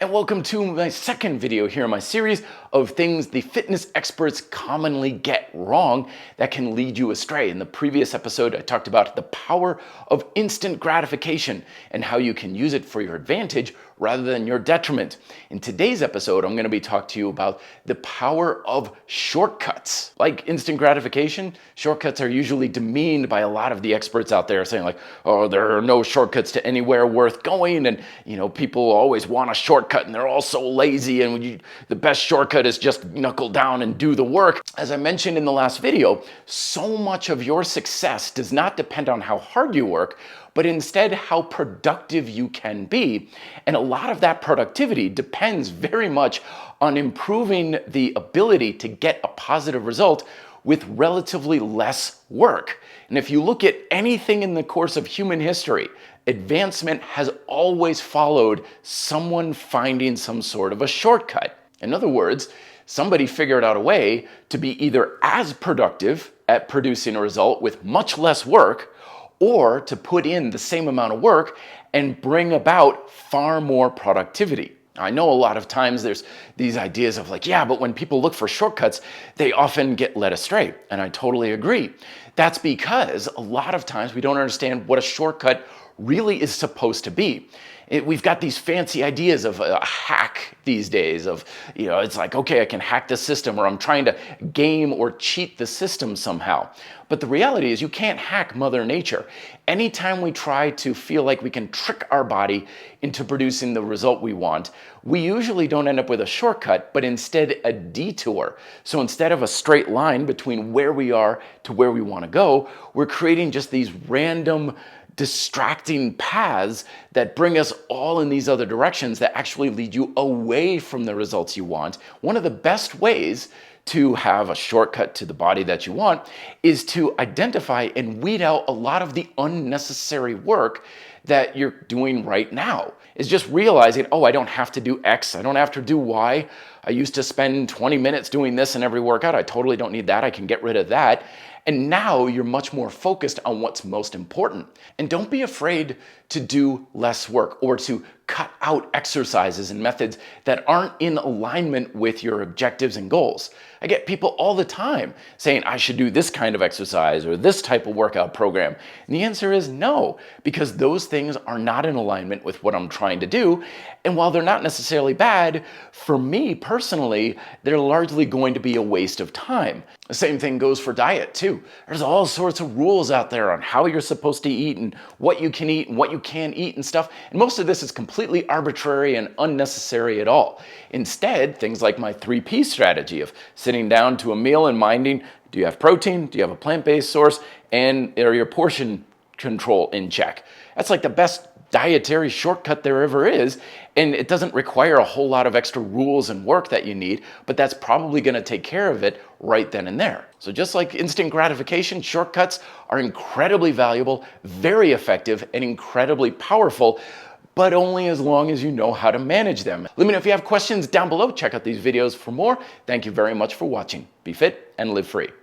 and welcome to my second video here in my series of things the fitness experts commonly get wrong that can lead you astray. In the previous episode, I talked about the power of instant gratification and how you can use it for your advantage rather than your detriment. In today's episode, I'm going to be talking to you about the power of shortcuts. Like instant gratification, shortcuts are usually demeaned by a lot of the experts out there saying like, oh, there are no shortcuts to anywhere worth going. And, people always want a shortcut and they're all so lazy. And the best shortcut is just knuckle down and do the work. As I mentioned in the last video, so much of your success does not depend on how hard you work, but instead how productive you can be. And a lot of that productivity depends very much on improving the ability to get a positive result with relatively less work. And if you look at anything in the course of human history, advancement has always followed someone finding some sort of a shortcut. In other words, somebody figured out a way to be either as productive at producing a result with much less work, or to put in the same amount of work and bring about far more productivity. I know a lot of times there's these ideas of like, yeah, but when people look for shortcuts, they often get led astray. And I totally agree. That's because a lot of times we don't understand what a shortcut really is supposed to be. We've got these fancy ideas of a hack these days of, it's like, okay, I can hack the system, or I'm trying to game or cheat the system somehow. But the reality is you can't hack Mother Nature. Anytime we try to feel like we can trick our body into producing the result we want, we usually don't end up with a shortcut, but instead a detour. So instead of a straight line between where we are to where we want to go, we're creating just these random distracting paths that bring us all in these other directions that actually lead you away from the results you want. One of the best ways to have a shortcut to the body that you want is to identify and weed out a lot of the unnecessary work that you're doing right now. Is just realizing, oh, I don't have to do X, I don't have to do Y. I used to spend 20 minutes doing this in every workout. I totally don't need that. I can get rid of that. And now you're much more focused on what's most important. And don't be afraid to do less work or to cut out exercises and methods that aren't in alignment with your objectives and goals. I get people all the time saying, I should do this kind of exercise or this type of workout program. And the answer is no, because those things are not in alignment with what I'm trying to do. And while they're not necessarily bad, for me personally, they're largely going to be a waste of time. The same thing goes for diet too. There's all sorts of rules out there on how you're supposed to eat and what you can eat and what you can't eat and stuff. And most of this is completely arbitrary and unnecessary at all. Instead, things like my 3P strategy of sitting down to a meal and minding, do you have protein? Do you have a plant-based source? And are your portion control in check? That's like the best dietary shortcut there ever is, and it doesn't require a whole lot of extra rules and work that you need, but that's probably going to take care of it right then and there. So just like instant gratification, shortcuts are incredibly valuable, very effective, and incredibly powerful, but only as long as you know how to manage them. Let me know if you have questions down below. Check out these videos for more. Thank you very much for watching. Be fit and live free.